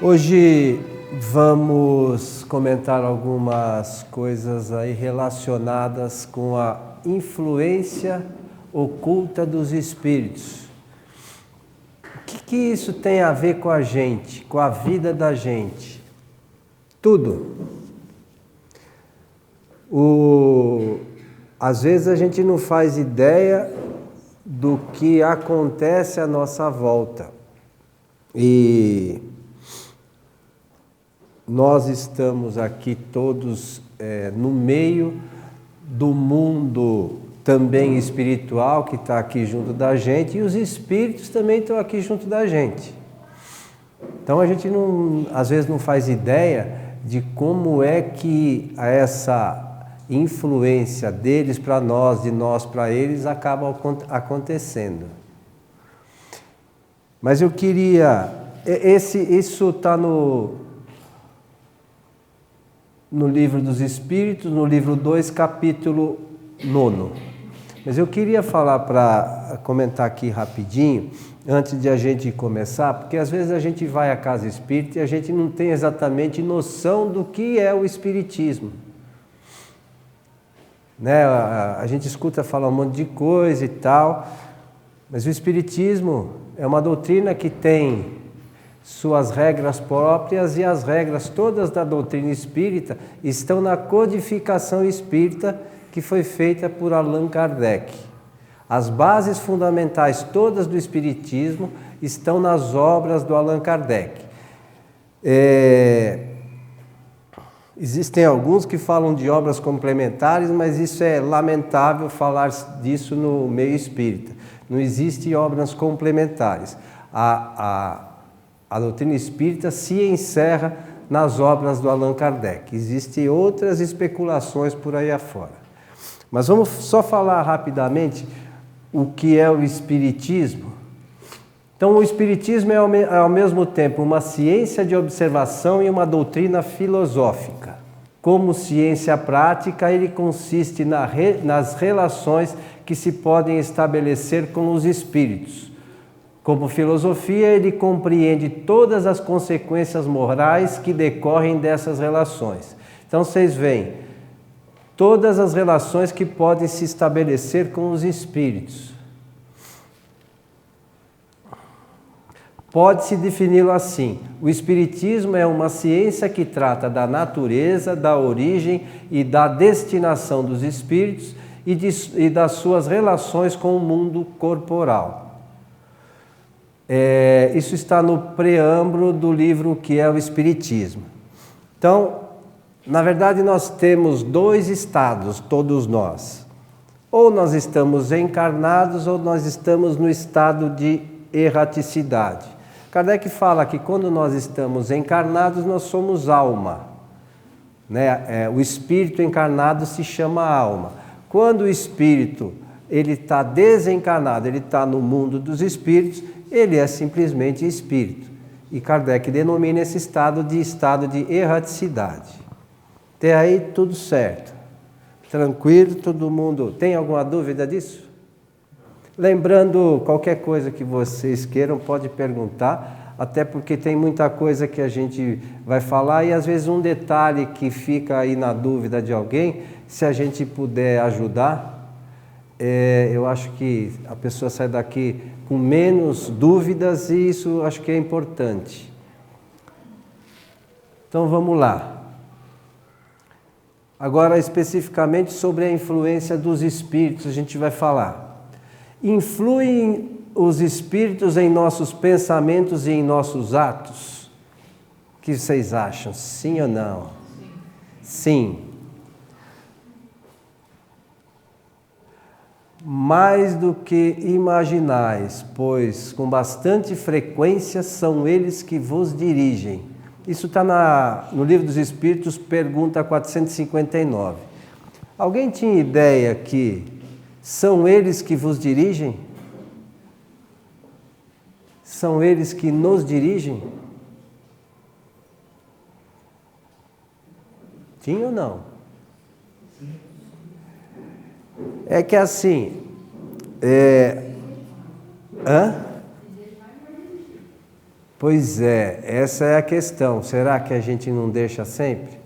Hoje vamos comentar algumas coisas aí relacionadas com a influência oculta dos espíritos. O que isso tem a ver com a gente, com a vida da gente? Tudo. Às vezes a gente não faz ideia do que acontece à nossa volta. E nós estamos aqui todos no meio do mundo também espiritual que está aqui junto da gente, e os espíritos também estão aqui junto da gente. Então a gente às vezes não faz ideia de como é que essa influência deles para nós, de nós para eles, acaba acontecendo. Mas eu queria... Isso está no Livro dos Espíritos, no livro 2, capítulo 9. Mas eu queria comentar aqui rapidinho, antes de a gente começar, porque às vezes a gente vai à casa espírita e a gente não tem exatamente noção do que é o espiritismo. Né? A gente escuta falar um monte de coisa e tal, mas o espiritismo é uma doutrina que tem suas regras próprias, e as regras todas da doutrina espírita estão na codificação espírita que foi feita por Allan Kardec. As bases fundamentais todas do espiritismo estão nas obras do Allan Kardec. Existem alguns que falam de obras complementares, mas isso é lamentável falar disso no meio espírita. Não existem obras complementares. A doutrina espírita se encerra nas obras do Allan Kardec. Existem outras especulações por aí afora. Mas vamos só falar rapidamente o que é o espiritismo. Então, o espiritismo é ao mesmo tempo uma ciência de observação e uma doutrina filosófica. Como ciência prática, ele consiste nas relações que se podem estabelecer com os espíritos. Como filosofia, ele compreende todas as consequências morais que decorrem dessas relações. Então, vocês veem, todas as relações que podem se estabelecer com os espíritos. Pode-se defini-lo assim: o espiritismo é uma ciência que trata da natureza, da origem e da destinação dos espíritos e das suas relações com o mundo corporal. Isso está no preâmbulo do livro que é o Espiritismo. Então, na verdade, nós temos dois estados, todos nós. Ou nós estamos encarnados, ou nós estamos no estado de erraticidade. Kardec fala que quando nós estamos encarnados, nós somos alma. Né? O espírito encarnado se chama alma. Quando o espírito está desencarnado, ele está no mundo dos espíritos, ele é simplesmente espírito. E Kardec denomina esse estado de erraticidade. Até aí tudo certo. Tranquilo, todo mundo. Tem alguma dúvida disso? Lembrando, qualquer coisa que vocês queiram, pode perguntar, até porque tem muita coisa que a gente vai falar e às vezes um detalhe que fica aí na dúvida de alguém, se a gente puder ajudar, eu acho que a pessoa sai daqui com menos dúvidas, e isso acho que é importante. Então vamos lá. Agora, especificamente sobre a influência dos espíritos, a gente vai falar. Influem os espíritos em nossos pensamentos e em nossos atos? O que vocês acham? Sim ou não? Sim. Mais do que imaginais, pois com bastante frequência são eles que vos dirigem. Isso está no Livro dos Espíritos, pergunta 459. Alguém tinha ideia que são eles que vos dirigem? São eles que nos dirigem? Tinha ou não? É que assim, Pois é, essa é a questão. Será que a gente não deixa sempre?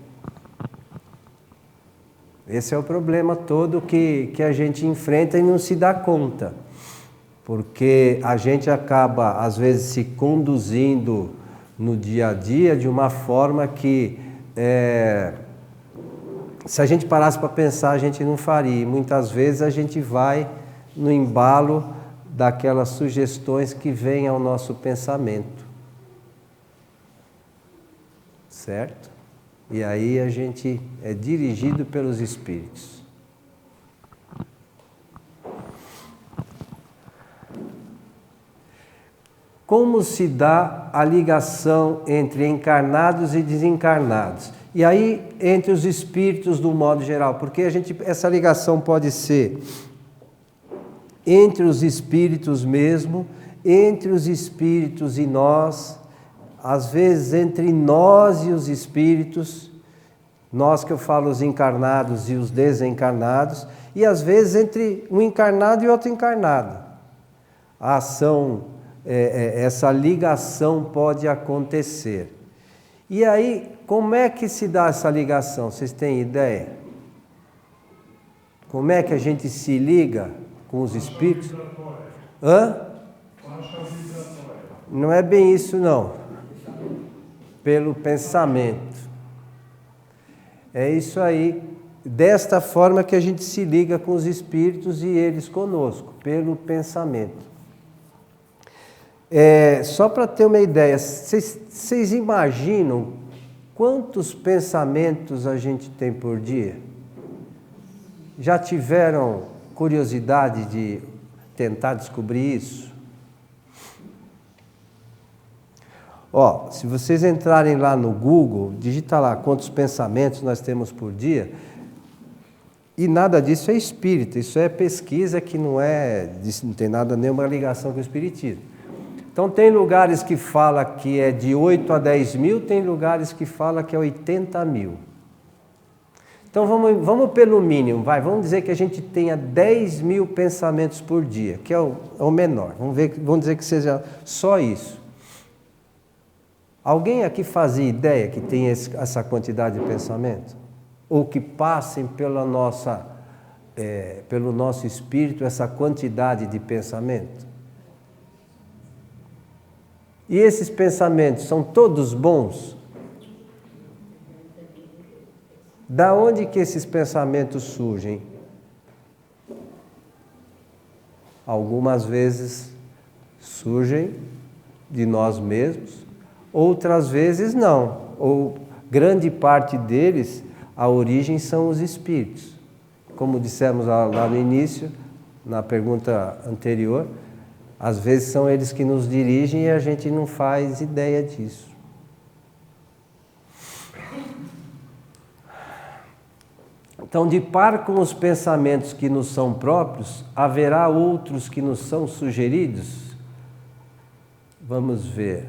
Esse é o problema todo que a gente enfrenta e não se dá conta. Porque a gente acaba, às vezes, se conduzindo no dia a dia de uma forma que, se a gente parasse para pensar, a gente não faria. E muitas vezes a gente vai no embalo daquelas sugestões que vêm ao nosso pensamento. Certo? E aí a gente é dirigido pelos espíritos. Como se dá a ligação entre encarnados e desencarnados? E aí, entre os espíritos do modo geral, porque essa ligação pode ser entre os espíritos mesmo, entre os espíritos e nós, às vezes entre nós e os espíritos, nós que eu falo os encarnados e os desencarnados, e às vezes entre um encarnado e outro encarnado. A ação, essa ligação pode acontecer. E aí, como é que se dá essa ligação? Vocês têm ideia? Como é que a gente se liga com os espíritos? Hã? Não é bem isso, não. Pelo pensamento. É isso aí. Desta forma que a gente se liga com os espíritos e eles conosco, pelo pensamento. Só para ter uma ideia, vocês imaginam quantos pensamentos a gente tem por dia? Já tiveram curiosidade de tentar descobrir isso? Se vocês entrarem lá no Google, digita lá quantos pensamentos nós temos por dia, e nada disso é espírita, isso é pesquisa que não tem nada, nenhuma ligação com o espiritismo. Então tem lugares que fala que é de 8 a 10 mil, tem lugares que fala que é 80 mil. Então vamos pelo mínimo, vamos dizer que a gente tenha 10 mil pensamentos por dia, que é o menor, vamos dizer que seja só isso. Alguém aqui fazia ideia que tem essa quantidade de pensamento? Ou que passem pelo nosso espírito essa quantidade de pensamento? E esses pensamentos são todos bons? Da onde que esses pensamentos surgem? Algumas vezes surgem de nós mesmos, outras vezes não, ou grande parte deles, a origem são os espíritos. Como dissemos lá no início, na pergunta anterior, às vezes são eles que nos dirigem e a gente não faz ideia disso. Então, de par com os pensamentos que nos são próprios, haverá outros que nos são sugeridos? Vamos ver.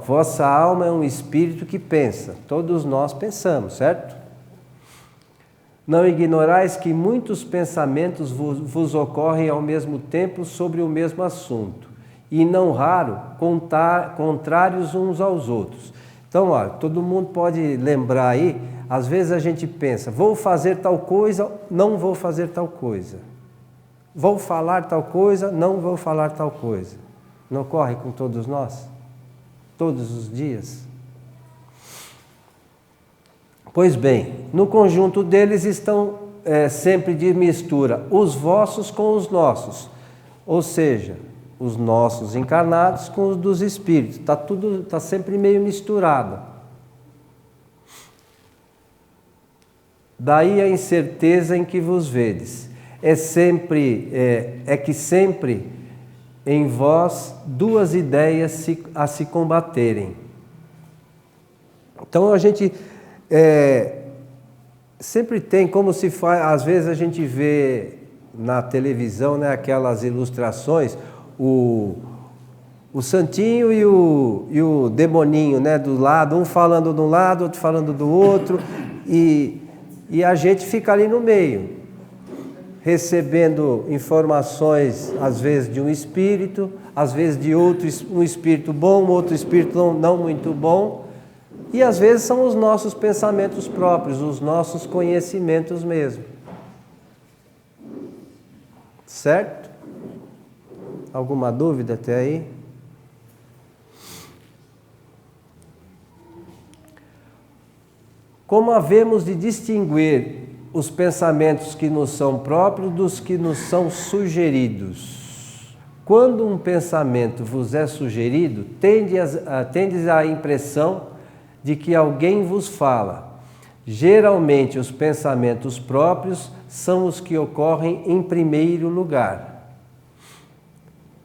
Vossa alma é um espírito que pensa. Todos nós pensamos, certo? Não ignorais que muitos pensamentos vos ocorrem ao mesmo tempo sobre o mesmo assunto, e não raro contrários uns aos outros. Então, todo mundo pode lembrar aí, às vezes a gente pensa, vou fazer tal coisa, não vou fazer tal coisa. Vou falar tal coisa, não vou falar tal coisa. Não ocorre com todos nós? Todos os dias? Pois bem, no conjunto deles estão sempre de mistura os vossos com os nossos, ou seja, os nossos encarnados com os dos espíritos. Está sempre meio misturado. Daí a incerteza em que vos vedes. É que sempre em vós duas ideias a se combaterem. Então a gente sempre tem, como se faz, às vezes a gente vê na televisão, né, aquelas ilustrações, o santinho e o demoninho, né, do lado, um falando de um lado, outro falando do outro, e a gente fica ali no meio. recebendo informações, às vezes de um espírito, às vezes de outro, um espírito bom, outro espírito não muito bom, e às vezes são os nossos pensamentos próprios, os nossos conhecimentos mesmo. Certo? Alguma dúvida até aí? Como havemos de distinguir os pensamentos que nos são próprios dos que nos são sugeridos? Quando um pensamento vos é sugerido, tendes a impressão de que alguém vos fala. Geralmente os pensamentos próprios são os que ocorrem em primeiro lugar.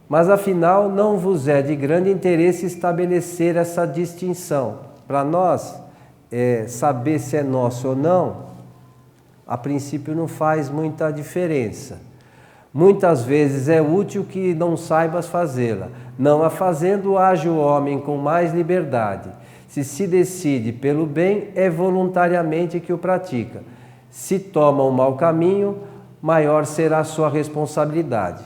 Mas afinal não vos é de grande interesse estabelecer essa distinção. Para nós, saber se é nosso ou não, a princípio não faz muita diferença. Muitas vezes é útil que não saibas fazê-la. Não a fazendo, age o homem com mais liberdade. Se decide pelo bem, é voluntariamente que o pratica. Se toma um mau caminho, maior será a sua responsabilidade.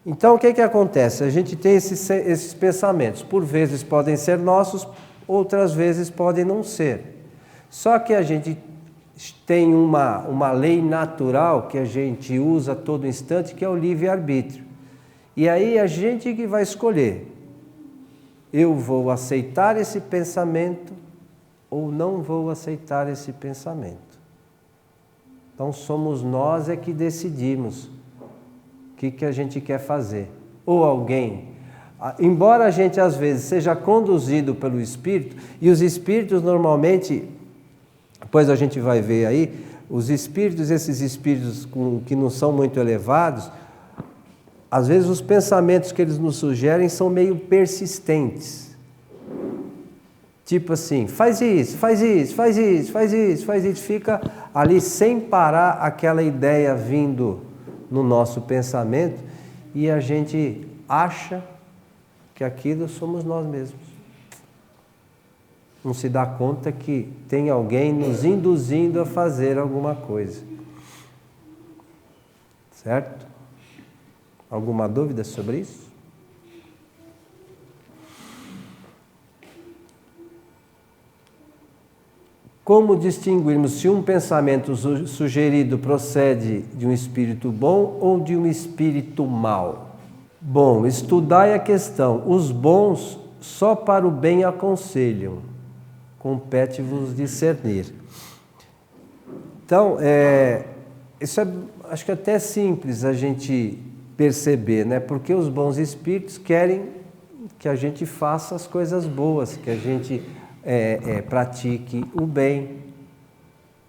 Então, o que acontece? A gente tem esses pensamentos. Por vezes podem ser nossos, outras vezes podem não ser. Só que a gente tem uma lei natural que a gente usa a todo instante, que é o livre-arbítrio. E aí a gente que vai escolher. Eu vou aceitar esse pensamento ou não vou aceitar esse pensamento. Então somos nós que decidimos o que a gente quer fazer. Ou alguém, embora a gente às vezes seja conduzido pelo Espírito, e os Espíritos normalmente, depois a gente vai ver aí, os Espíritos, esses Espíritos que não são muito elevados, às vezes os pensamentos que eles nos sugerem são meio persistentes. Tipo assim, faz isso, faz isso, faz isso, faz isso, faz isso. Fica ali sem parar aquela ideia vindo no nosso pensamento e a gente acha que aquilo somos nós mesmos. Não se dá conta que tem alguém nos induzindo a fazer alguma coisa. Certo? Alguma dúvida sobre isso? Como distinguirmos se um pensamento sugerido procede de um espírito bom ou de um espírito mau? Bom, estudai a questão. Os bons só para o bem aconselham. Compete-vos discernir. Então, isso acho que até simples a gente perceber, né? Porque os bons espíritos querem que a gente faça as coisas boas, que a gente pratique o bem,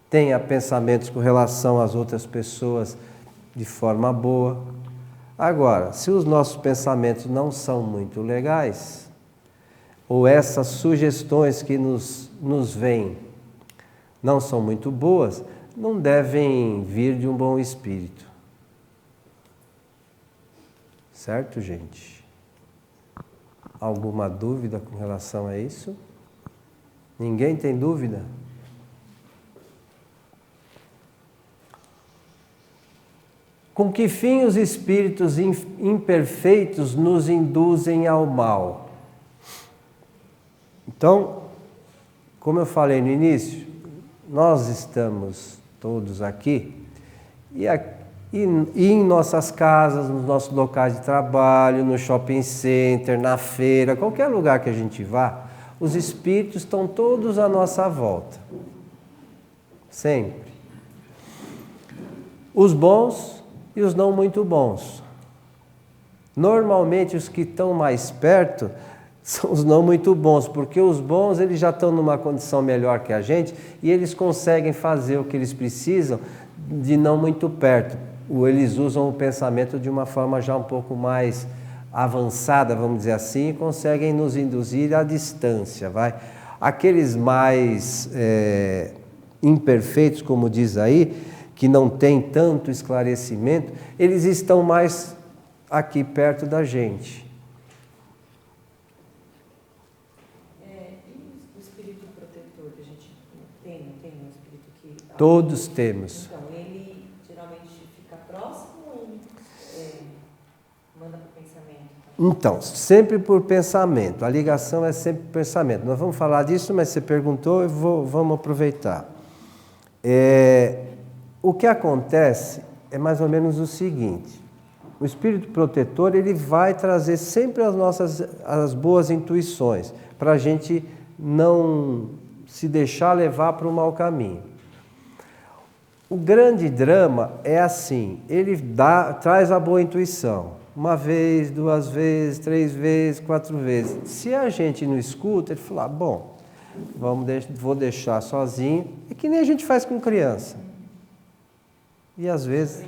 tenha pensamentos com relação às outras pessoas de forma boa. Agora, se os nossos pensamentos não são muito legais, ou essas sugestões que nos vêm não são muito boas, não devem vir de um bom espírito. Certo, gente? Alguma dúvida com relação a isso? Ninguém tem dúvida? Com que fim os espíritos imperfeitos nos induzem ao mal? Então, como eu falei no início, nós estamos todos aqui e em nossas casas, nos nossos locais de trabalho, no shopping center, na feira, qualquer lugar que a gente vá, os espíritos estão todos à nossa volta. Sempre. Os bons e os não muito bons. Normalmente os que estão mais perto são os não muito bons, porque os bons eles já estão numa condição melhor que a gente e eles conseguem fazer o que eles precisam de não muito perto. Ou eles usam o pensamento de uma forma já um pouco mais avançada, vamos dizer assim, e conseguem nos induzir à distância, vai. Aqueles mais imperfeitos, como diz aí, que não têm tanto esclarecimento, eles estão mais aqui perto da gente. E o espírito protetor que a gente tem um espírito que... Todos temos. Então, ele geralmente fica Então, sempre por pensamento. A ligação é sempre por pensamento. Nós vamos falar disso, mas você perguntou, vamos aproveitar. O que acontece é mais ou menos o seguinte. O espírito protetor, ele vai trazer sempre as boas intuições, para a gente não se deixar levar para o mau caminho. O grande drama é assim, ele traz a boa intuição. Uma vez, 2 vezes, 3 vezes, 4 vezes. Se a gente não escuta, ele fala, bom, vou deixar sozinho. É que nem a gente faz com criança. E às vezes...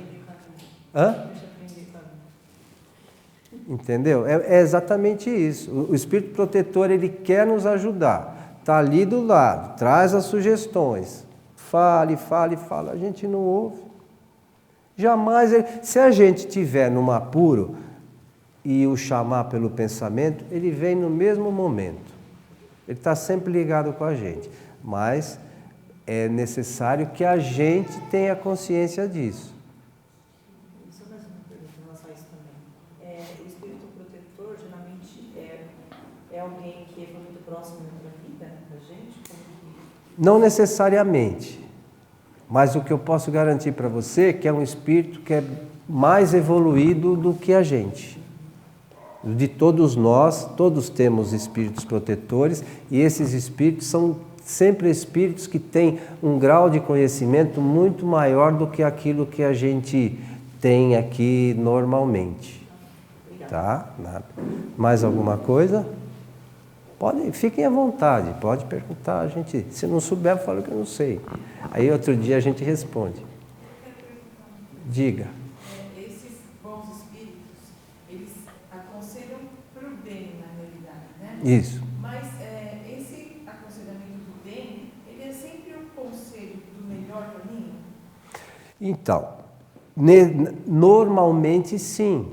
Entendeu? É exatamente isso. O espírito protetor, ele quer nos ajudar. Está ali do lado, traz as sugestões. Fale. A gente não ouve. Jamais, se a gente estiver num apuro e o chamar pelo pensamento, ele vem no mesmo momento. Ele está sempre ligado com a gente. Mas é necessário que a gente tenha consciência disso. Só mais uma pergunta em relação a isso também. O espírito protetor, geralmente, é alguém que foi muito próximo da vida da gente? Não necessariamente. Mas o que eu posso garantir para você é que é um espírito que é mais evoluído do que a gente. De todos nós, todos temos espíritos protetores e esses espíritos são sempre espíritos que têm um grau de conhecimento muito maior do que aquilo que a gente tem aqui normalmente. Tá? Nada. Mais alguma coisa? Fiquem à vontade, pode perguntar. A gente, se não souber, eu falo que eu não sei. Aí outro dia a gente responde. Diga. Esses bons espíritos, eles aconselham para o bem, na realidade, né? Isso. Mas esse aconselhamento do bem, ele é sempre um conselho do melhor caminho? Então, normalmente sim.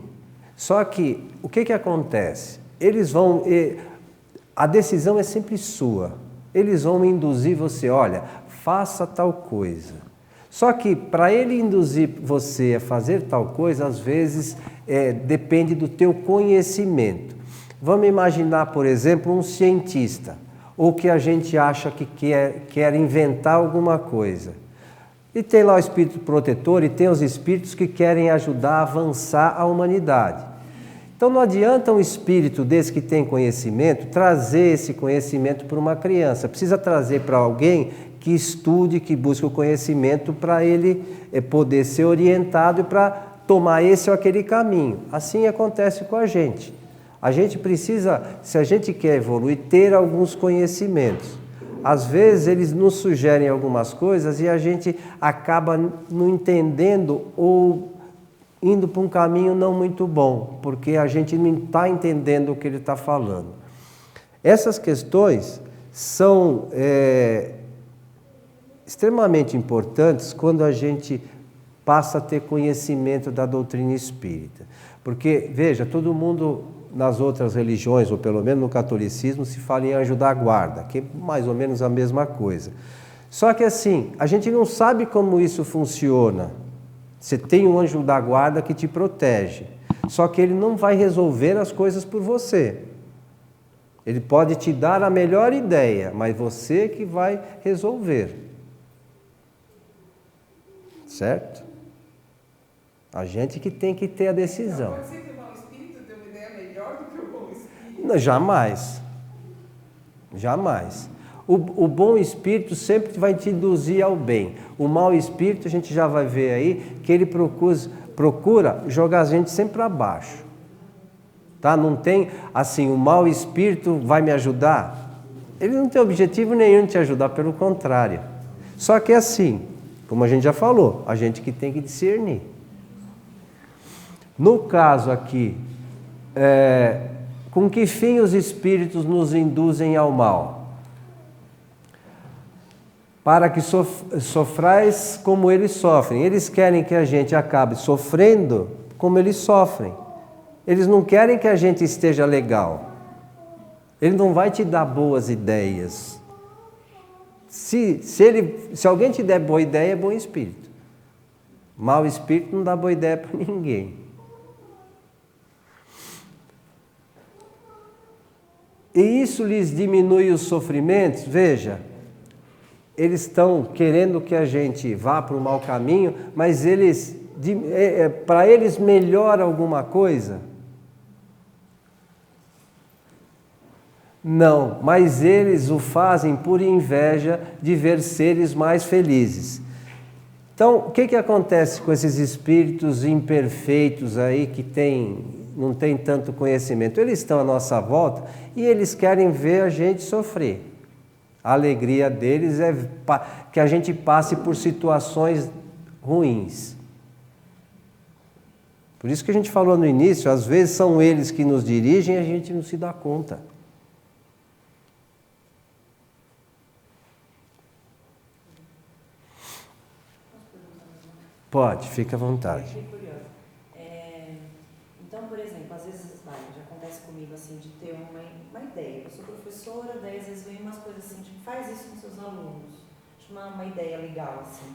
Só que, o que acontece? A decisão é sempre sua. Eles vão induzir você, olha, faça tal coisa. Só que para ele induzir você a fazer tal coisa, às vezes depende do teu conhecimento. Vamos imaginar, por exemplo, um cientista, ou que a gente acha que quer inventar alguma coisa. E tem lá o espírito protetor e tem os espíritos que querem ajudar a avançar a humanidade. Então não adianta um espírito desse que tem conhecimento trazer esse conhecimento para uma criança. Precisa trazer para alguém que estude, que busque o conhecimento para ele poder ser orientado e para tomar esse ou aquele caminho. Assim acontece com a gente. A gente precisa, se a gente quer evoluir, ter alguns conhecimentos. Às vezes eles nos sugerem algumas coisas e a gente acaba não entendendo ou indo para um caminho não muito bom, porque a gente não está entendendo o que ele está falando. Essas questões são extremamente importantes quando a gente passa a ter conhecimento da doutrina espírita. Porque, veja, todo mundo nas outras religiões, ou pelo menos no catolicismo, se fala em anjo da guarda, que é mais ou menos a mesma coisa. Só que assim, a gente não sabe como isso funciona. Você tem um anjo da guarda que te protege, só que ele não vai resolver as coisas por você. Ele pode te dar a melhor ideia, mas você que vai resolver. Certo? A gente que tem que ter a decisão. Pode ser que o mau espírito dê uma ideia melhor do que o bom espírito? Não, jamais. Jamais. O bom espírito sempre vai te induzir ao bem. O mau espírito, a gente já vai ver aí, que ele procura jogar a gente sempre para baixo. Tá? Não tem assim, o mau espírito vai me ajudar. Ele não tem objetivo nenhum de te ajudar, pelo contrário. Só que é assim, como a gente já falou, a gente que tem que discernir. No caso aqui, com que fim os espíritos nos induzem ao mal? Para que sofrais como eles sofrem. Eles querem que a gente acabe sofrendo como eles sofrem. Eles não querem que a gente esteja legal. Ele não vai te dar boas ideias. Se alguém te der boa ideia, é bom espírito. Mau espírito não dá boa ideia para ninguém. E isso lhes diminui os sofrimentos. Veja, eles estão querendo que a gente vá para o mau caminho, mas para eles melhora alguma coisa? Não, mas eles o fazem por inveja de ver seres mais felizes. Então, o que acontece com esses espíritos imperfeitos aí que não tem tanto conhecimento? Eles estão à nossa volta e eles querem ver a gente sofrer. A alegria deles é que a gente passe por situações ruins. Por isso que a gente falou no início, às vezes são eles que nos dirigem e a gente não se dá conta. Pode, fica à vontade. Fiquei curiosa. Então, por exemplo, às vezes já acontece comigo assim, de ter uma ideia. Eu sou professora, daí às vezes vem umas coisas assim, tipo, faz isso com seus alunos. Acho uma ideia legal, assim.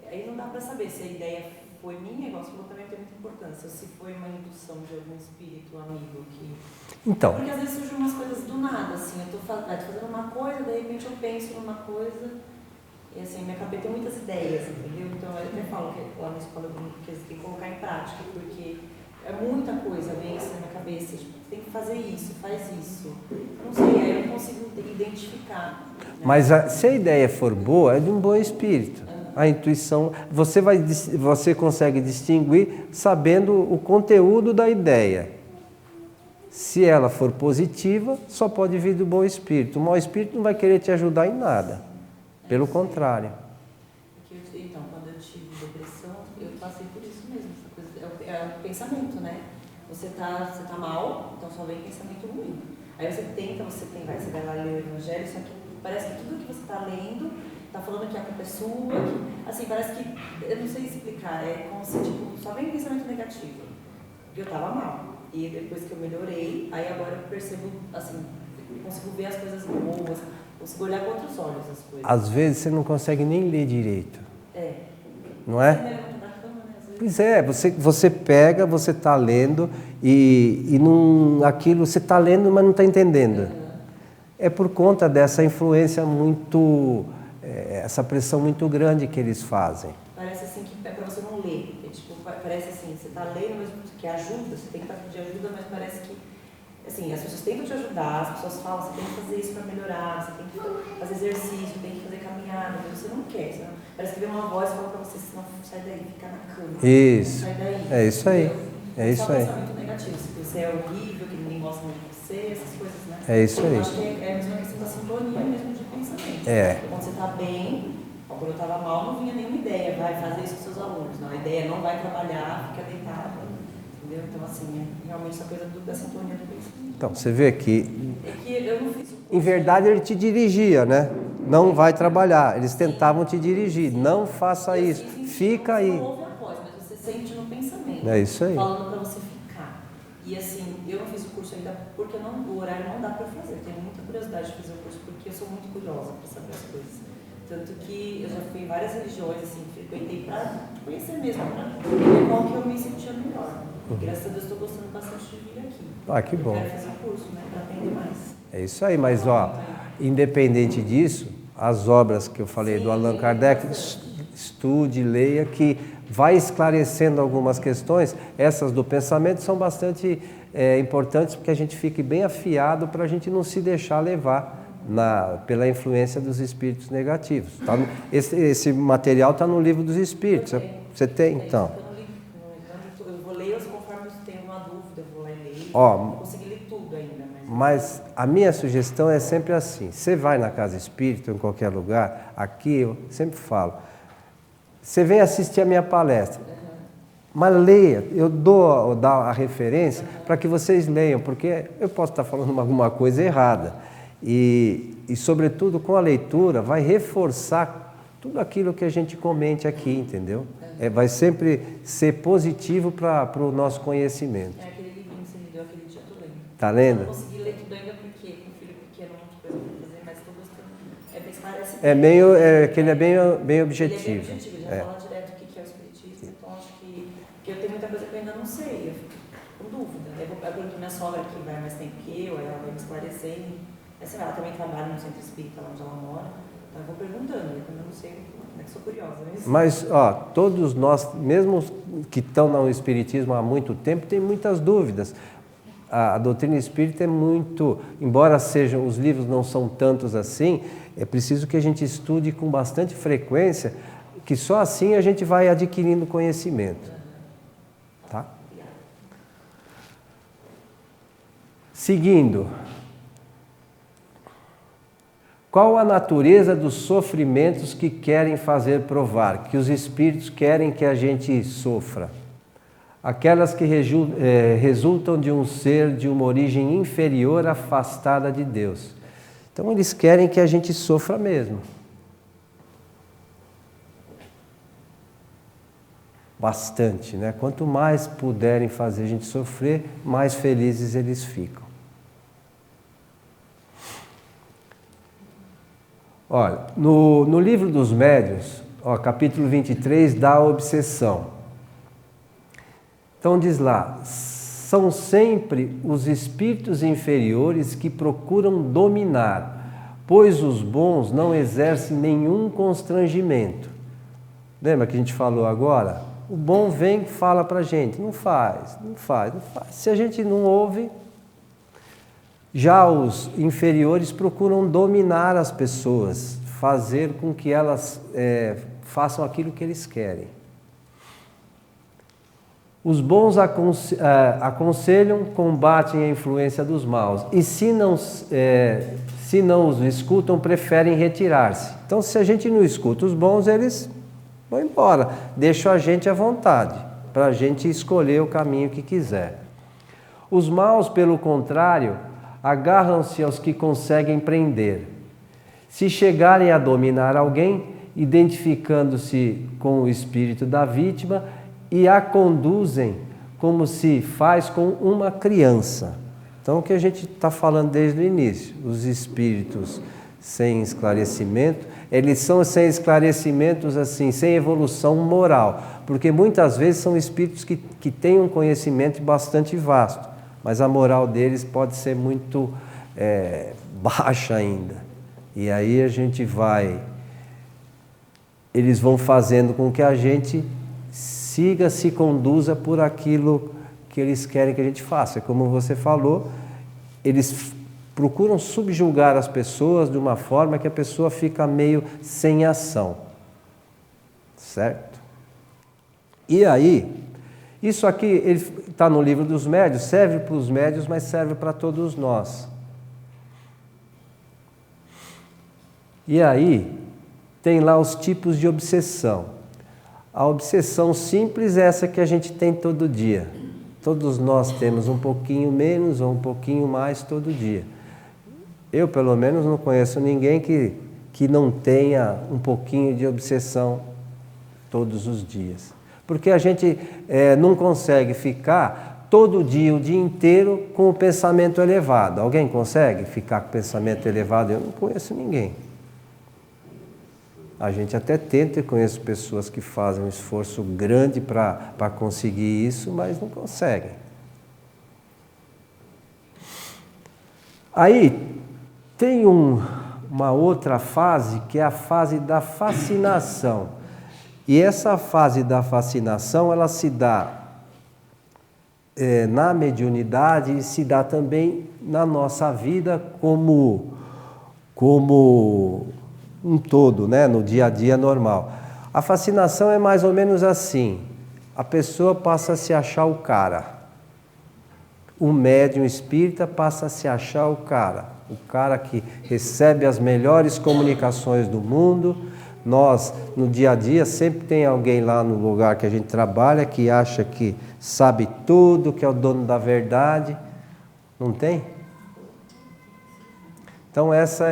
Aí não dá para saber se a ideia foi minha, igual você falou, também tem muita importância, se foi uma indução de algum espírito amigo que... Então. Porque às vezes surgem umas coisas do nada, assim, eu estou fazendo uma coisa, de repente eu penso numa coisa, e assim, minha cabeça tem muitas ideias, entendeu? Então eu até falo que lá na escola eu brinco que tem que colocar em prática, porque é muita coisa, vem assim na minha cabeça, tipo, tem que fazer isso, faz isso. Eu não sei, aí eu não consigo identificar. Né? Mas se a ideia for boa, é de um bom espírito. A intuição, você consegue distinguir sabendo o conteúdo da ideia. Se ela for positiva, só pode vir do bom espírito. O mau espírito não vai querer te ajudar em nada. Pelo contrário. Então, quando eu tive depressão, eu passei por isso mesmo. Essa coisa, é o pensamento, né? Você tá mal, então só vem pensamento ruim. Aí você vai lá ler o Evangelho, só que parece que tudo que você está lendo tá falando que a culpa é sua, assim, parece que, eu não sei explicar, é como se, tipo, só vem pensamento negativo, porque eu tava mal, e depois que eu melhorei, aí agora eu percebo, assim, eu consigo ver as coisas boas, consigo olhar com outros olhos as coisas. Às vezes você não consegue nem ler direito. Não é? Pois é, você pega, você está lendo, e aquilo você está lendo, mas não está entendendo. É por conta dessa influência essa pressão muito grande que eles fazem. Parece assim que é para você não ler. Tipo, parece assim, você está lendo, mas que ajuda, você tem que pedir ajuda, mas parece que assim, as pessoas tentam te ajudar, as pessoas falam, você tem que fazer isso para melhorar, você tem que fazer exercício, tem que fazer caminhada, mas você não quer. Parece que vem uma voz falando para você, não, sai daí, fica na cama. Isso. Sai daí. É isso aí. É isso aí. Só pensamento negativo, se você é horrível, que ninguém gosta muito de você, essas coisas, né? É isso aí. Eu acho que é a mesma questão da sintonia mesmo de pensamento. Quando você está bem, quando eu estava mal, não vinha nenhuma ideia, vai fazer isso com seus alunos. Não, a ideia não vai trabalhar, fica deitado. Entendeu? Então, assim, é realmente essa coisa da sintonia do pensamento. Então, você vê que... É que eu não fiz o curso. Em verdade, ele te dirigia, né? Não vai trabalhar. Eles tentavam te dirigir. Não faça isso. Fica aí. Você não ouve a voz, mas você sente no pensamento. É isso aí. Falando para você ficar. E assim, eu não fiz o curso ainda porque o horário não dá para fazer. Eu tenho muita curiosidade de fazer o curso porque eu sou muito curiosa para saber as coisas. Tanto que eu já fui em várias religiões, assim, frequentei para conhecer mesmo, para ver qual que eu me sentia melhor. Graças a Deus estou gostando bastante de vir aqui. Ah, que bom. Eu quero fazer o curso, né, para aprender mais. É isso aí, mas independente disso, as obras que eu falei do Allan Kardec, estude, leia, que vai esclarecendo algumas questões. Essas do pensamento são bastante importantes porque a gente fique bem afiado para a gente não se deixar levar pela influência dos espíritos negativos. Tá? Esse material está no livro dos espíritos. Você tem? Então. Eu vou ler conforme eu tenho uma dúvida, eu vou lá e leio. Não consegui ler tudo ainda. Mas a minha sugestão é sempre assim. Você vai na casa espírita, em qualquer lugar, aqui eu sempre falo. Você vem assistir a minha palestra. Mas leia, eu dou a referência para que vocês leiam, porque eu posso estar falando alguma coisa errada. E sobretudo, com a leitura, vai reforçar tudo aquilo que a gente comente aqui, entendeu? Vai sempre ser positivo para o nosso conhecimento. É aquele livrinho que você me deu aquele dia, eu tô lendo. Tá lendo? Eu não consegui ler tudo ainda porque com o filho pequeno, muita coisa para fazer, mas estou gostando. Parece que ele é bem objetivo. Ele é bem objetivo, ele já fala direto o que é o espiritismo, então acho que eu tenho muita coisa que eu ainda não sei, eu fico com dúvida. Eu pergunto pra minha sogra, que vai mais tempo que eu, aí ela vai me esclarecendo. Assim, ela também trabalha no centro espírita, lá onde ela mora. Então eu vou perguntando, quando eu não sei, é que sou curiosa. Mas, ó, todos nós, mesmo que estão no Espiritismo há muito tempo, tem muitas dúvidas. A doutrina espírita é muito, embora sejam, os livros não são tantos assim, é preciso que a gente estude com bastante frequência, que só assim a gente vai adquirindo conhecimento. Tá? Seguindo. Qual a natureza dos sofrimentos que querem fazer provar, que os espíritos querem que a gente sofra? Aquelas que resultam de um ser de uma origem inferior, afastada de Deus. Então eles querem que a gente sofra mesmo. Bastante, né? Quanto mais puderem fazer a gente sofrer, mais felizes eles ficam. Olha, no livro dos Médiuns, capítulo 23, da obsessão. Então diz lá, são sempre os espíritos inferiores que procuram dominar, pois os bons não exercem nenhum constrangimento. Lembra que a gente falou agora? O bom vem e fala para a gente, não faz. Se a gente não ouve, já os inferiores procuram dominar as pessoas, fazer com que elas façam aquilo que eles querem. Os bons aconselham, combatem a influência dos maus, e se não os escutam, preferem retirar-se. Então, se a gente não escuta os bons, eles vão embora, deixam a gente à vontade, para a gente escolher o caminho que quiser. Os maus, pelo contrário, agarram-se aos que conseguem prender. Se chegarem a dominar alguém, identificando-se com o espírito da vítima, e a conduzem como se faz com uma criança. Então, o que a gente está falando desde o início, os espíritos sem esclarecimento, eles são sem esclarecimentos assim, sem evolução moral, porque muitas vezes são espíritos que têm um conhecimento bastante vasto, mas a moral deles pode ser muito baixa ainda. E aí eles vão fazendo com que a gente se conduza por aquilo que eles querem que a gente faça. Como você falou, eles procuram subjugar as pessoas de uma forma que a pessoa fica meio sem ação. Certo? E aí, isso aqui está no livro dos médiuns, serve para os médiuns, mas serve para todos nós. E aí, tem lá os tipos de obsessão. A obsessão simples é essa que a gente tem todo dia. Todos nós temos um pouquinho menos ou um pouquinho mais todo dia. Eu, pelo menos, não conheço ninguém que não tenha um pouquinho de obsessão todos os dias. Porque a gente não consegue ficar todo dia, o dia inteiro, com o pensamento elevado. Alguém consegue ficar com o pensamento elevado? Eu não conheço ninguém. A gente até tenta, e conheço pessoas que fazem um esforço grande para conseguir isso, mas não conseguem. Aí tem uma outra fase, que é a fase da fascinação. E essa fase da fascinação, ela se dá na mediunidade e se dá também na nossa vida como um todo, né? No dia a dia normal. A fascinação é mais ou menos assim. A pessoa passa a se achar o cara. O médium espírita passa a se achar o cara que recebe as melhores comunicações do mundo. Nós, no dia a dia, sempre tem alguém lá no lugar que a gente trabalha que acha que sabe tudo, que é o dono da verdade. Não tem? Então essa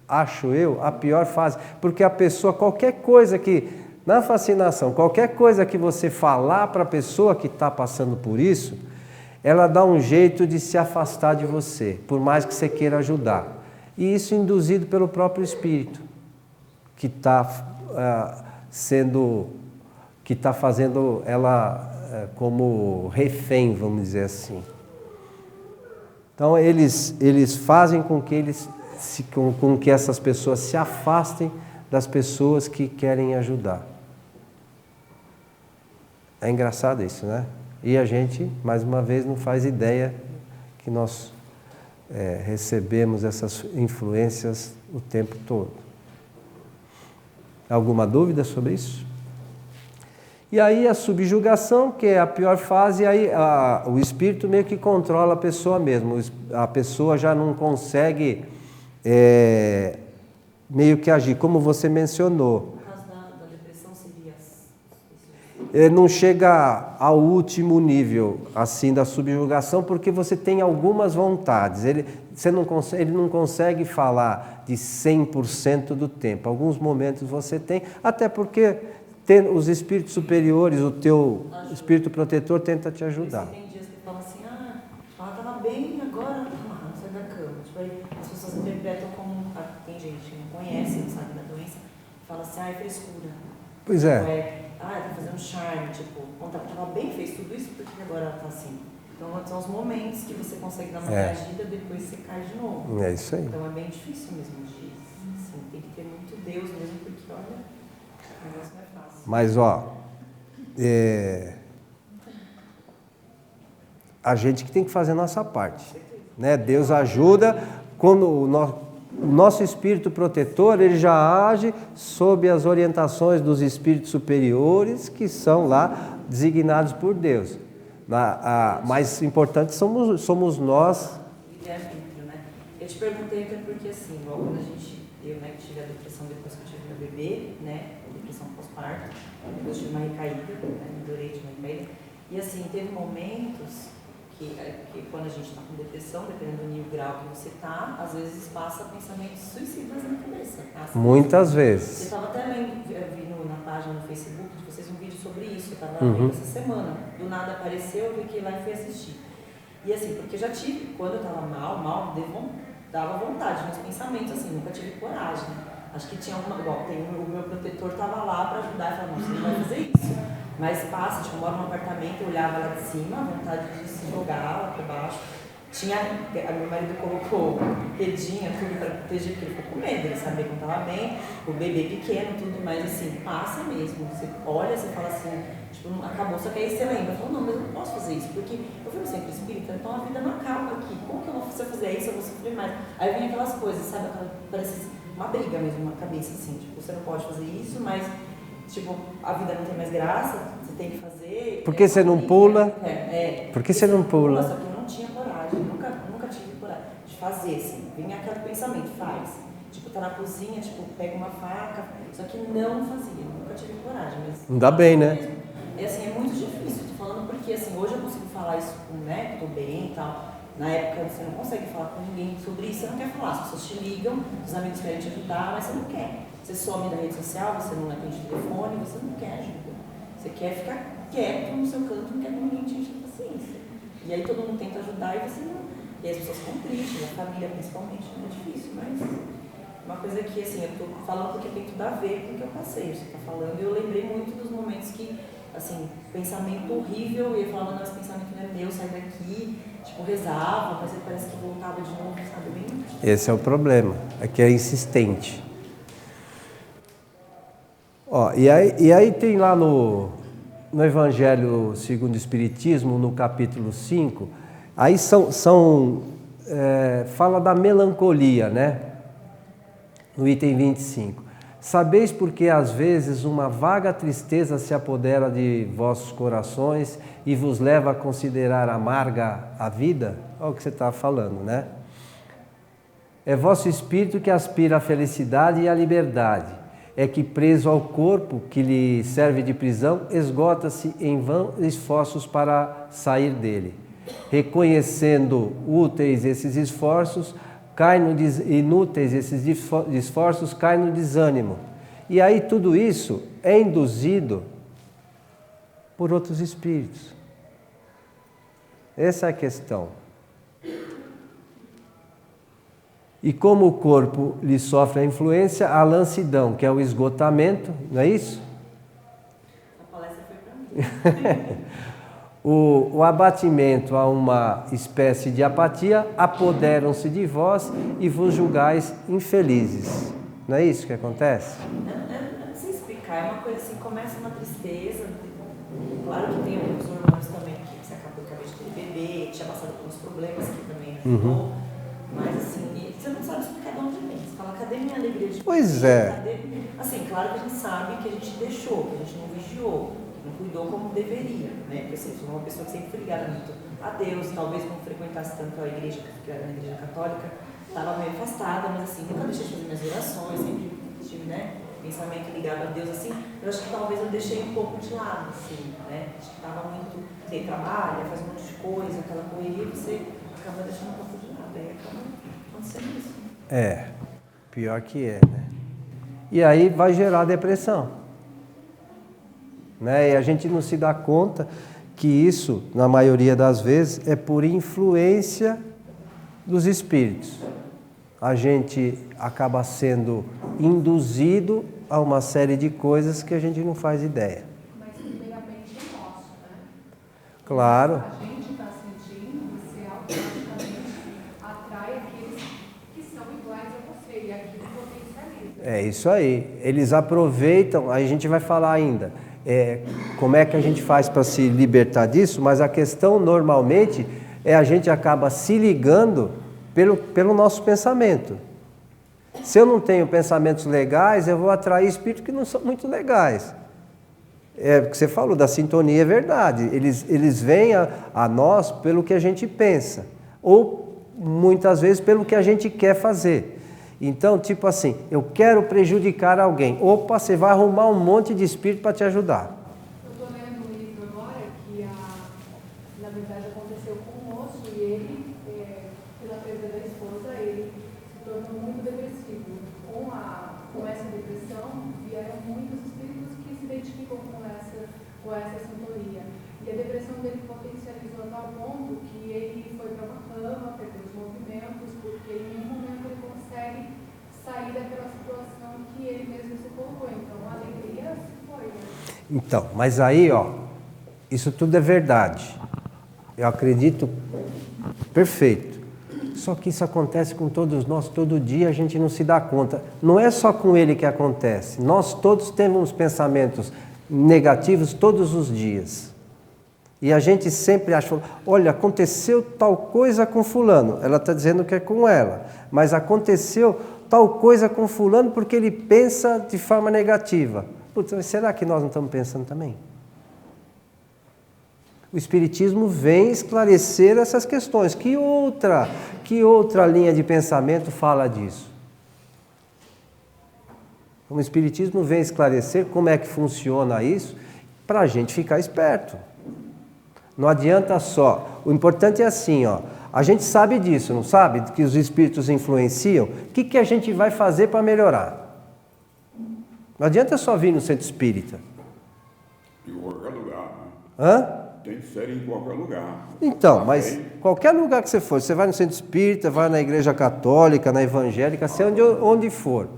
acho eu, a pior fase, porque a pessoa, qualquer coisa na fascinação, qualquer coisa que você falar para a pessoa que está passando por isso, ela dá um jeito de se afastar de você, por mais que você queira ajudar. E isso induzido pelo próprio espírito, que está sendo que está fazendo ela como refém, vamos dizer assim. Então eles fazem com que essas pessoas se afastem das pessoas que querem ajudar. É engraçado isso, né? E a gente, mais uma vez, não faz ideia que nós recebemos essas influências o tempo todo. Alguma dúvida sobre isso? E aí a subjugação, que é a pior fase, aí o espírito meio que controla a pessoa mesmo. A pessoa já não consegue meio que agir, como você mencionou. No caso da depressão seria... Não chega ao último nível assim da subjugação, porque você tem algumas vontades. Ele não consegue falar de 100% do tempo. Alguns momentos você tem, até porque os espíritos superiores, o teu espírito protetor tenta te ajudar. Tem dias que fala assim, ela estava bem, agora não sai da cama. Tipo, aí as pessoas interpretam como... Tem gente que não conhece, não sabe da doença, fala assim, é frescura. Pois é. Tá fazendo charme, tipo, estava bem, fez tudo isso, por que agora ela está assim? Então, são os momentos que você consegue dar uma reagida, depois você cai de novo. É isso aí. Então, é bem difícil mesmo de... Assim, tem que ter muito Deus mesmo, porque, olha, o negócio não é fácil. Mas, a gente que tem que fazer a nossa parte, né? Deus ajuda quando o nosso espírito protetor, ele já age sob as orientações dos espíritos superiores, que são lá designados por Deus. Mais importante somos nós. Eu te perguntei até porque, assim, igual quando eu tive a depressão depois que eu tive meu bebê, né, depressão pós-parto, depois tive uma recaída, melhorei de uma recaída, e assim, teve momentos que quando a gente está com depressão, dependendo do nível grau que você está, às vezes passa pensamentos suicidas na cabeça. Muitas vezes. Você estava até vendo na página no Facebook de vocês um vídeo sobre isso, eu estava vendo essa semana. Do nada apareceu, eu cliquei lá e fui assistir. E assim, porque eu já tive, quando eu estava mal, dava vontade, meus pensamentos, assim, nunca tive coragem. Acho que tinha o meu protetor estava lá para ajudar e falava, não, você não vai fazer isso. Mas passa, tipo, eu moro num apartamento, eu olhava lá de cima, a vontade de se jogar lá para baixo. Meu marido colocou redinha, tudo para proteger, porque ele ficou com medo, ele sabia que não estava bem, o bebê pequeno, tudo, mas assim, passa mesmo. Você olha, você fala assim, tipo, acabou, só que aí você lembra, fala, não, mas eu não posso fazer isso, porque eu fui no centro espírita, então a vida não acaba aqui, como que eu vou fazer isso, eu vou sofrer mais? Aí vem aquelas coisas, sabe, parece uma briga mesmo na cabeça, assim, tipo, você não pode fazer isso, mas, tipo, a vida não tem mais graça, você tem que fazer... Por que você não pula? Por que você não pula? Só que eu não tinha coragem, nunca tive coragem de fazer, assim, vinha aquele pensamento, faz. Tipo, tá na cozinha, tipo, pega uma faca, só que não fazia, nunca tive coragem. Mas não dá bem, né? Mesmo. E assim, é muito difícil, tô falando porque, assim, hoje eu consigo falar isso com, né, tô bem e tal. Na época você não consegue falar com ninguém sobre isso, você não quer falar, as pessoas te ligam, os amigos querem te ajudar, mas você não quer. Você some da rede social, você não atende telefone, você não quer ajuda. Você quer ficar quieto no seu canto, não quer que ninguém te enche a paciência. E aí todo mundo tenta ajudar e você não. E as pessoas ficam tristes, a família principalmente, é difícil, mas uma coisa que, assim, eu tô falando porque tem tudo a ver com o que eu passei, você tá falando, e eu lembrei muito dos momentos que, assim, pensamento horrível, e eu falava, não, esse pensamento não é meu, sai daqui, tipo, rezava, mas parece que voltava de novo, sabe, bem... Esse é o problema, é que é insistente. E aí tem lá no Evangelho segundo o Espiritismo, no capítulo 5, aí fala da melancolia, né? No item 25. Sabeis porque às vezes uma vaga tristeza se apodera de vossos corações e vos leva a considerar amarga a vida? Olha o que você está falando, né? É vosso espírito que aspira à felicidade e à liberdade. É que preso ao corpo que lhe serve de prisão, esgota-se em vãos esforços para sair dele. Reconhecendo úteis esses esforços, inúteis esses esforços, cai no desânimo. E aí tudo isso é induzido por outros espíritos. Essa é a questão. E como o corpo lhe sofre a influência, a lancidão, que é o esgotamento, não é isso? A palestra O abatimento a uma espécie de apatia, apoderam-se de vós e vos julgais infelizes. Não é isso que acontece? Eu não sei explicar, é uma coisa assim, começa uma tristeza, claro que tem alguns hormônios também, que você acabou de ter bebê, tinha passado por uns problemas que também ajudou, mas assim, você não sabe explicar de onde vem, você fala, cadê minha alegria de Pois é. Cadê? Assim, claro que a gente sabe que a gente deixou, que a gente não vigiou, não cuidou como deveria, né? Porque assim, eu sou uma pessoa que sempre foi ligada muito a Deus, talvez não frequentasse tanto a igreja, que era na igreja católica, estava meio afastada, mas assim, nunca deixei de fazer minhas orações, sempre tive, né, pensamento ligado a Deus, assim, eu acho que talvez eu deixei um pouco de lado, assim, né? Acho que estava muito, você trabalha, faz um monte de coisa, aquela correria, você acaba deixando um pouco de lado, aí acaba acontecendo isso. Pior que é, né? E aí vai gerar depressão. Né? E a gente não se dá conta que isso, na maioria das vezes, é por influência dos espíritos. A gente acaba sendo induzido a uma série de coisas que a gente não faz ideia. Mas primeiramente é nosso, né? Claro. A gente está sentindo, você automaticamente atrai aqueles que são iguais a você e aquilo potencializa. É isso aí. Eles aproveitam, aí a gente vai falar ainda como é que a gente faz para se libertar disso, mas a questão normalmente a gente acaba se ligando pelo nosso pensamento. Se eu não tenho pensamentos legais, eu vou atrair espíritos que não são muito legais. É o que você falou, da sintonia, é verdade. Eles vêm a nós pelo que a gente pensa, ou muitas vezes pelo que a gente quer fazer. Então, tipo assim, eu quero prejudicar alguém. Opa, você vai arrumar um monte de espírito para te ajudar. Eu estou lendo um livro agora que, na verdade, aconteceu com um moço e ele, pela perda da esposa, ele se tornou muito depressivo. Com essa depressão, vieram muitos espíritos que se identificam com essa sintonia. E a depressão dele potencializou a tal ponto que ele foi para uma cama, perdeu os movimentos, porque em nenhum momento ele consegue sair daquela situação que ele mesmo se colocou. Então, a alegria se foi, né? Então, mas aí, isso tudo é verdade. Eu acredito perfeito. Só que isso acontece com todos nós, todo dia a gente não se dá conta. Não é só com ele que acontece. Nós todos temos pensamentos negativos todos os dias. E a gente sempre acha, olha, aconteceu tal coisa com fulano. Ela está dizendo que é com ela. Mas aconteceu tal coisa com fulano porque ele pensa de forma negativa. Putz, mas será que nós não estamos pensando também? O Espiritismo vem esclarecer essas questões. Que outra linha de pensamento fala disso? O Espiritismo vem esclarecer como é que funciona isso para a gente ficar esperto. Não adianta só. O importante é assim, a gente sabe disso, não sabe? Que os espíritos influenciam. O que a gente vai fazer para melhorar? Não adianta só vir no centro espírita. Em qualquer lugar, né? Hã? Tem que ser em qualquer lugar. Então, mas qualquer lugar que você for, você vai no centro espírita, vai na igreja católica, na evangélica, seja onde for.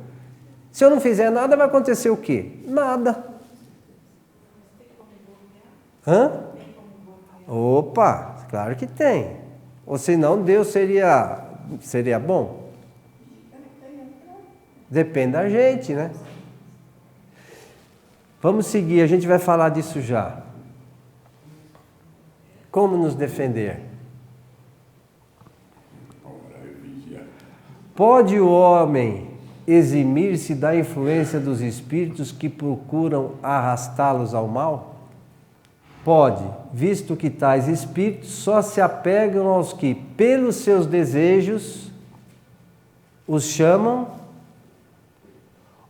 Se eu não fizer nada, vai acontecer o quê? Nada. Hã? Opa, claro que tem. Ou senão Deus seria bom? Depende da gente, né? Vamos seguir, a gente vai falar disso já. Como nos defender? Pode o homem eximir-se da influência dos espíritos que procuram arrastá-los ao mal? Pode, visto que tais espíritos só se apegam aos que, pelos seus desejos, os chamam,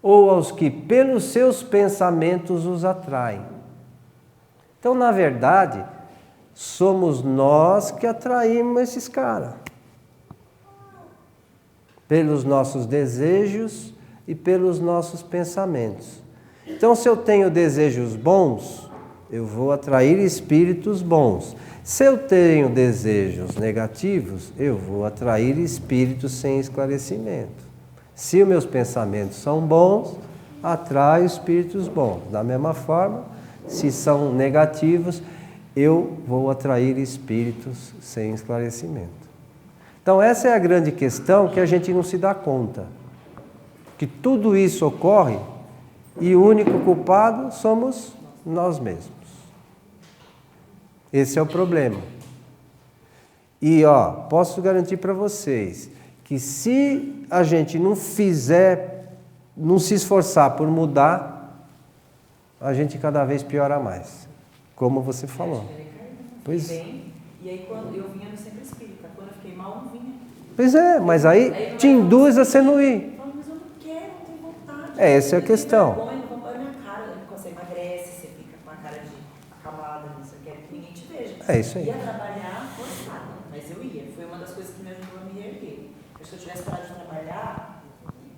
ou aos que, pelos seus pensamentos, os atraem. Então, na verdade, somos nós que atraímos esses caras. Pelos nossos desejos e pelos nossos pensamentos. Então, se eu tenho desejos bons, eu vou atrair espíritos bons. Se eu tenho desejos negativos, eu vou atrair espíritos sem esclarecimento. Se os meus pensamentos são bons, atraio espíritos bons. Da mesma forma, se são negativos, eu vou atrair espíritos sem esclarecimento. Então essa é a grande questão que a gente não se dá conta. Que tudo isso ocorre e o único culpado somos nós mesmos. Esse é o problema. E posso garantir para vocês que se a gente não se esforçar por mudar, a gente cada vez piora mais. Como você falou. Pois. E aí quando eu vinha no centro espírita, quando eu fiquei mal, não vinha. Pois é, mas aí te induz a você não ir. Eu falo, mas eu não quero, não tenho vontade. Essa é a questão. Vergonha, não vou pôr minha cara. Quando você emagrece, você fica com a cara de acabada, você quer que ninguém te veja. É isso aí. Ia trabalhar forçada, mas eu ia. Foi uma das coisas que me ajudou a me reerguer. Se eu tivesse parado de trabalhar,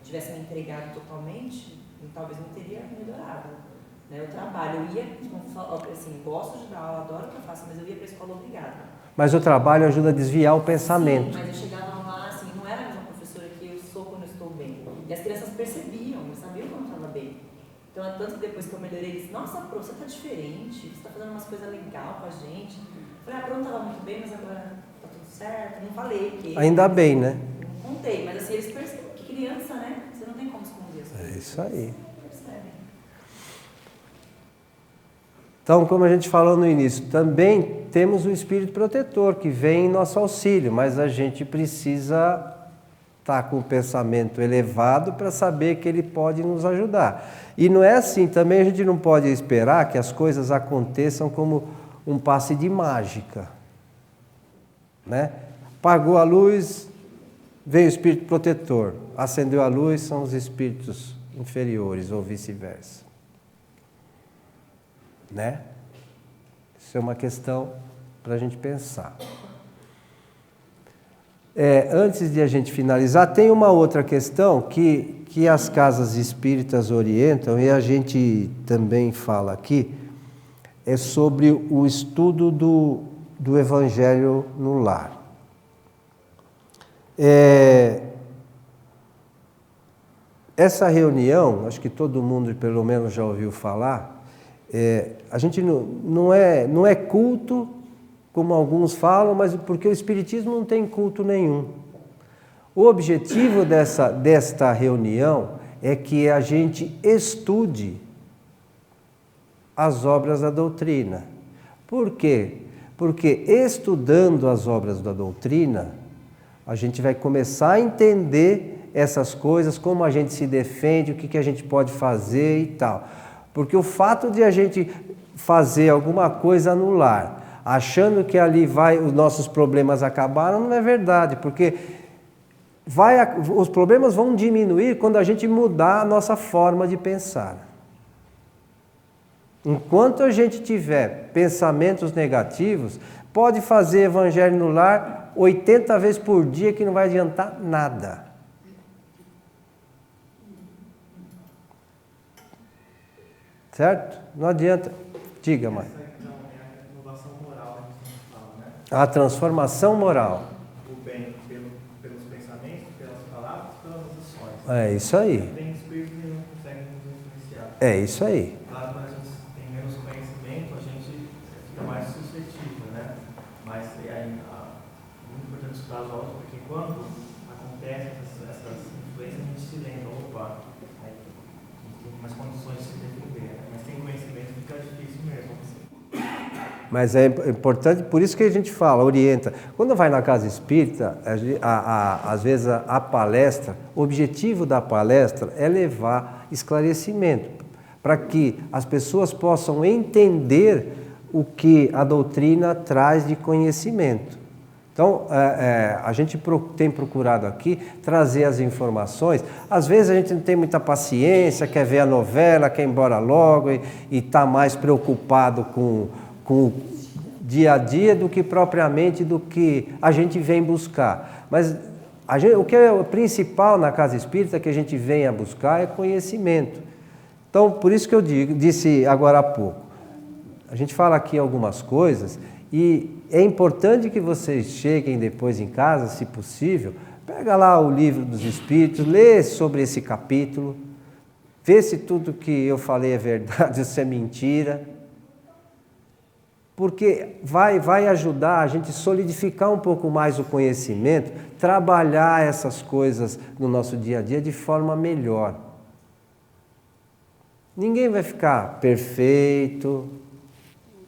tivesse me entregado totalmente, talvez não teria melhorado. Eu trabalho, eu ia, assim, gosto de dar aula, adoro o que eu faço, mas eu ia para a escola obrigada. Mas o trabalho ajuda a desviar o pensamento. Sim, mas eu chegava lá, assim, não era a mesma professora que eu sou quando eu estou bem. E as crianças percebiam, sabiam quando eu estava bem. Então, é tanto que depois que eu melhorei, eles, nossa, Pro, você está diferente, você está fazendo umas coisas legais com a gente. Eu falei, a Pro não estava muito bem, mas agora está tudo certo. Não falei que... Ainda bem, né? Não contei, mas assim, eles percebem que criança, né? Você não tem como esconder as coisas. É isso aí. Percebem. Então, como a gente falou no início, também temos o espírito protetor que vem em nosso auxílio, mas a gente precisa estar com o pensamento elevado para saber que ele pode nos ajudar. E não é assim, também a gente não pode esperar que as coisas aconteçam como um passe de mágica, né? Apagou a luz, veio o espírito protetor, acendeu a luz, são os espíritos inferiores ou vice-versa. Né? Isso é uma questão para a gente pensar. Antes de a gente finalizar, tem uma outra questão que as casas espíritas orientam e a gente também fala aqui, é sobre o estudo do Evangelho no lar. Essa reunião, acho que todo mundo pelo menos já ouviu falar, a gente não é culto, como alguns falam, mas porque o Espiritismo não tem culto nenhum. O objetivo desta reunião é que a gente estude as obras da doutrina. Por quê? Porque estudando as obras da doutrina, a gente vai começar a entender essas coisas, como a gente se defende, o que a gente pode fazer e tal. Porque o fato de a gente fazer alguma coisa no lar, achando que ali os nossos problemas acabaram, não é verdade, porque os problemas vão diminuir quando a gente mudar a nossa forma de pensar. Enquanto a gente tiver pensamentos negativos, pode fazer evangelho no lar 80 vezes por dia que não vai adiantar nada. Certo? Não adianta. Diga, mãe. Então, é a inovação moral que a gente fala, né? A transformação moral. O bem pelos pensamentos, pelas palavras, pelas ações. É isso aí. Tem espírito que não consegue nos influenciar. É isso aí. Claro, quando a gente tem menos conhecimento, a gente fica mais suscetível, né? Mas é muito importante estudar as obras, porque quando acontecem essas influências, a gente se lembra, opa, aí tem mais condições de se defender, né? Mas sem conhecimento fica difícil mesmo. Mas é importante, por isso que a gente fala, orienta. Quando vai na casa espírita, às vezes a palestra, o objetivo da palestra é levar esclarecimento, para que as pessoas possam entender o que a doutrina traz de conhecimento. Então, a gente tem procurado aqui trazer as informações. Às vezes a gente não tem muita paciência, quer ver a novela, quer ir embora logo e está mais preocupado com o dia a dia do que propriamente do que a gente vem buscar. Mas o que é o principal na casa espírita que a gente vem buscar é conhecimento. Então, por isso que eu disse agora há pouco, a gente fala aqui algumas coisas e é importante que vocês cheguem depois em casa, se possível, pega lá o livro dos Espíritos, lê sobre esse capítulo, vê se tudo que eu falei é verdade ou se é mentira, porque vai ajudar a gente solidificar um pouco mais o conhecimento, trabalhar essas coisas no nosso dia a dia de forma melhor. Ninguém vai ficar perfeito,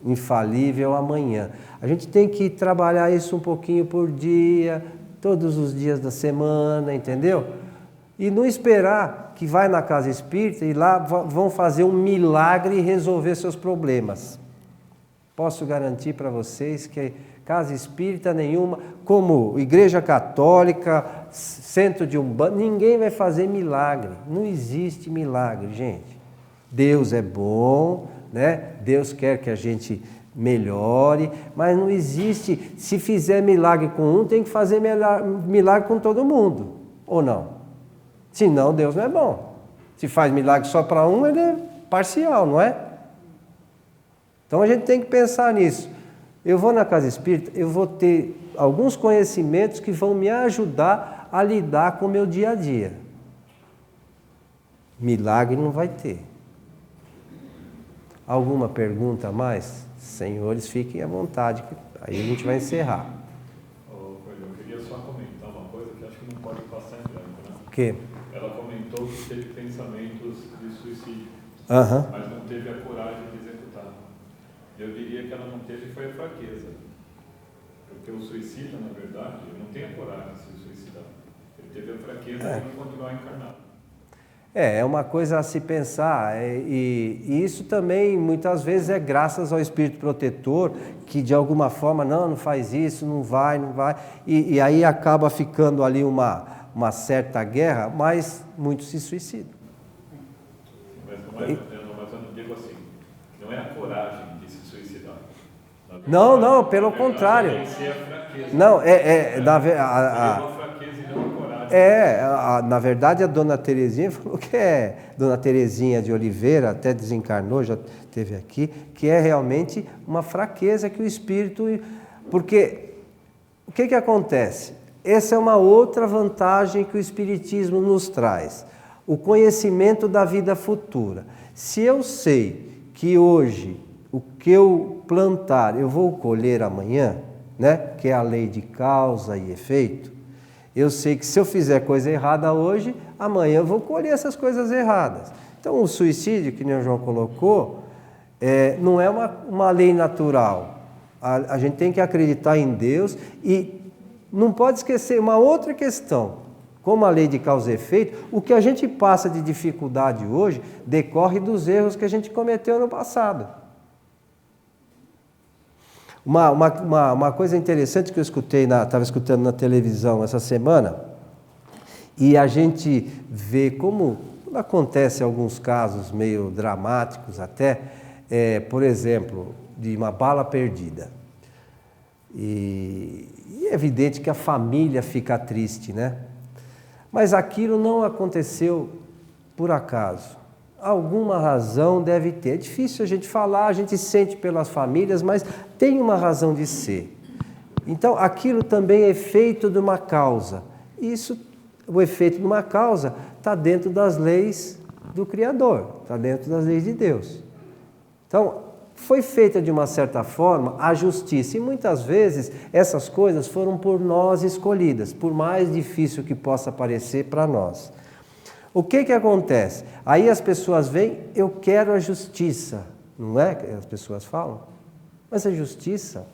infalível amanhã. A gente tem que trabalhar isso um pouquinho por dia, todos os dias da semana, entendeu? E não esperar que vai na casa espírita e lá vão fazer um milagre e resolver seus problemas. Posso garantir para vocês que casa espírita nenhuma, como igreja católica, centro de umbanda, ninguém vai fazer milagre. Não existe milagre, gente. Deus é bom, né? Deus quer que a gente melhore, mas não existe, se fizer milagre com um, tem que fazer milagre com todo mundo, ou não? Senão Deus não é bom. Se faz milagre só para um, ele é parcial, não é? Então a gente tem que pensar nisso. Eu vou na casa espírita, eu vou ter alguns conhecimentos que vão me ajudar a lidar com o meu dia a dia. Milagre não vai ter. Alguma pergunta a mais? Senhores, fiquem à vontade, aí a gente vai encerrar. Eu queria só comentar uma coisa que acho que não pode passar em branco, né? O quê? Ela comentou que teve pensamentos de suicídio, Mas não teve a coragem de executar. Eu diria que ela não teve foi a fraqueza. Porque o suicida, na verdade, não tem a coragem de se suicidar. Ele teve a fraqueza de continuar encarnado. É uma coisa a se pensar, e isso também muitas vezes é graças ao Espírito Protetor, que de alguma forma, não faz isso, não vai, e aí acaba ficando ali uma certa guerra, mas muitos se suicidam. Mas eu não digo assim, não é a coragem de se suicidar. Não, pelo contrário. Não, na verdade, a Dona Terezinha falou que Dona Terezinha de Oliveira, até desencarnou, já esteve aqui, que é realmente uma fraqueza que o espírito... Porque o que acontece? Essa é uma outra vantagem que o espiritismo nos traz. O conhecimento da vida futura. Se eu sei que hoje o que eu plantar eu vou colher amanhã, né? Que é a lei de causa e efeito, eu sei que se eu fizer coisa errada hoje, amanhã eu vou colher essas coisas erradas. Então o suicídio, que o João colocou, não é uma lei natural. A gente tem que acreditar em Deus e não pode esquecer uma outra questão. Como a lei de causa e efeito, o que a gente passa de dificuldade hoje decorre dos erros que a gente cometeu no passado. Uma coisa interessante que eu estava escutando na televisão essa semana, e a gente vê como acontece alguns casos meio dramáticos até, por exemplo, de uma bala perdida. E é evidente que a família fica triste, né? Mas aquilo não aconteceu por acaso. Alguma razão deve ter. É difícil a gente falar, a gente sente pelas famílias, mas tem uma razão de ser. Então, aquilo também é feito de uma causa. O efeito de uma causa está dentro das leis do Criador, está dentro das leis de Deus. Então, foi feita de uma certa forma a justiça, e muitas vezes essas coisas foram por nós escolhidas, por mais difícil que possa parecer para nós. O que acontece? Aí as pessoas veem, eu quero a justiça, não é que as pessoas falam? Mas a justiça,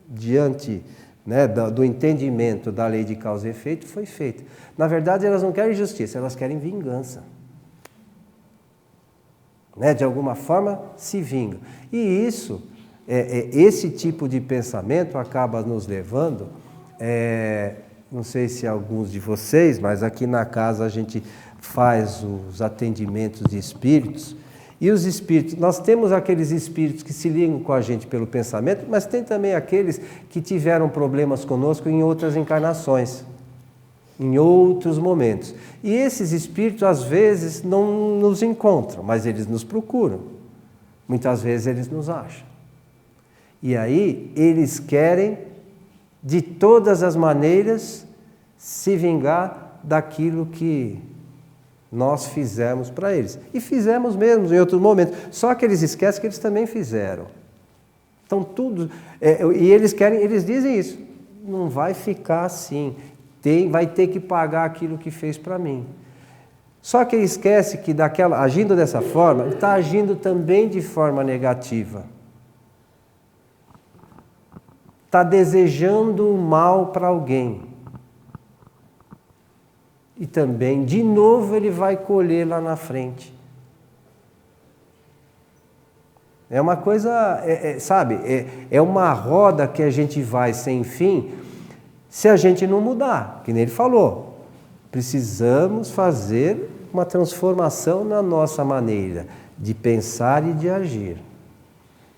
diante do entendimento da lei de causa e efeito, foi feita. Na verdade, elas não querem justiça, elas querem vingança. De alguma forma, se vingam. E isso, esse tipo de pensamento acaba nos levando, não sei se alguns de vocês, mas aqui na casa a gente faz os atendimentos de espíritos, e os espíritos, nós temos aqueles espíritos que se ligam com a gente pelo pensamento, mas tem também aqueles que tiveram problemas conosco em outras encarnações, em outros momentos. E esses espíritos, às vezes, não nos encontram, mas eles nos procuram. Muitas vezes eles nos acham. E aí, eles querem, de todas as maneiras, se vingar daquilo que nós fizemos para eles. E fizemos mesmo em outros momentos. Só que eles esquecem que eles também fizeram. Então tudo, e eles dizem isso, não vai ficar assim, vai ter que pagar aquilo que fez para mim. Só que ele esquece que agindo dessa forma, ele está agindo também de forma negativa. Está desejando o mal para alguém. E também, de novo, ele vai colher lá na frente. É uma coisa, sabe, é uma roda que a gente vai sem fim, se a gente não mudar, que nem ele falou. Precisamos fazer uma transformação na nossa maneira de pensar e de agir.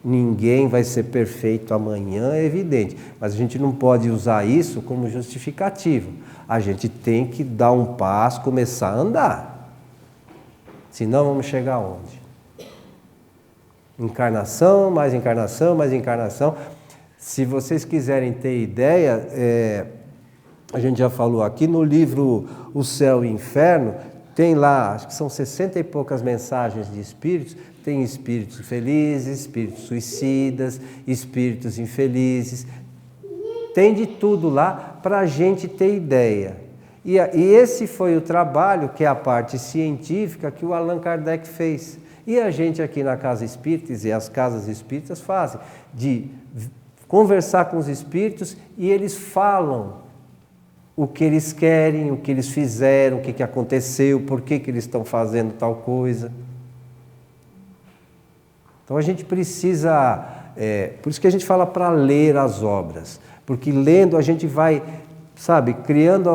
Ninguém vai ser perfeito amanhã, é evidente, mas a gente não pode usar isso como justificativo. A gente tem que dar um passo, começar a andar. Senão vamos chegar aonde? Encarnação, mais encarnação, mais encarnação. Se vocês quiserem ter ideia, a gente já falou aqui no livro O Céu e o Inferno, tem lá, acho que são 60 e poucas mensagens de espíritos, tem espíritos felizes, espíritos suicidas, espíritos infelizes, tem de tudo lá para a gente ter ideia. E esse foi o trabalho, que é a parte científica, que o Allan Kardec fez. E a gente aqui na Casa Espírita, e as casas espíritas fazem, de conversar com os espíritos e eles falam o que eles querem, o que eles fizeram, o que aconteceu, por que eles estão fazendo tal coisa. Então a gente precisa, por isso que a gente fala para ler as obras, porque lendo a gente vai, sabe, criando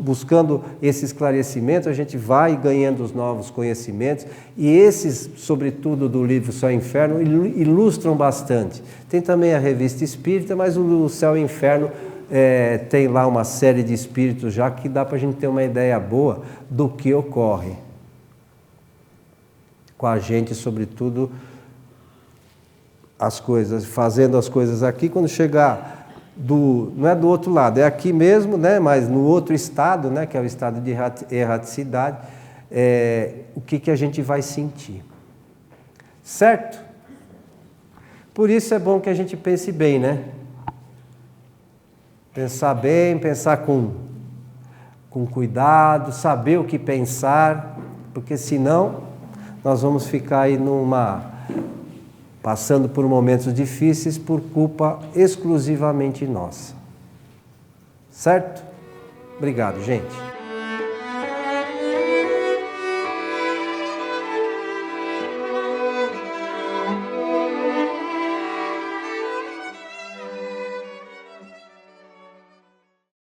buscando esse esclarecimento, a gente vai ganhando os novos conhecimentos, e esses, sobretudo do livro Céu e Inferno, ilustram bastante. Tem também a Revista Espírita, mas o Céu e Inferno tem lá uma série de espíritos já que dá para a gente ter uma ideia boa do que ocorre com a gente, sobretudo as coisas, fazendo as coisas aqui, quando chegar não é do outro lado, é aqui mesmo, né, mas no outro estado, né, que é o estado de erraticidade, o que a gente vai sentir. Certo? Por isso é bom que a gente pense bem, né? Pensar bem, pensar com cuidado, saber o que pensar, porque senão nós vamos ficar aí passando por momentos difíceis por culpa exclusivamente nossa. Certo? Obrigado, gente.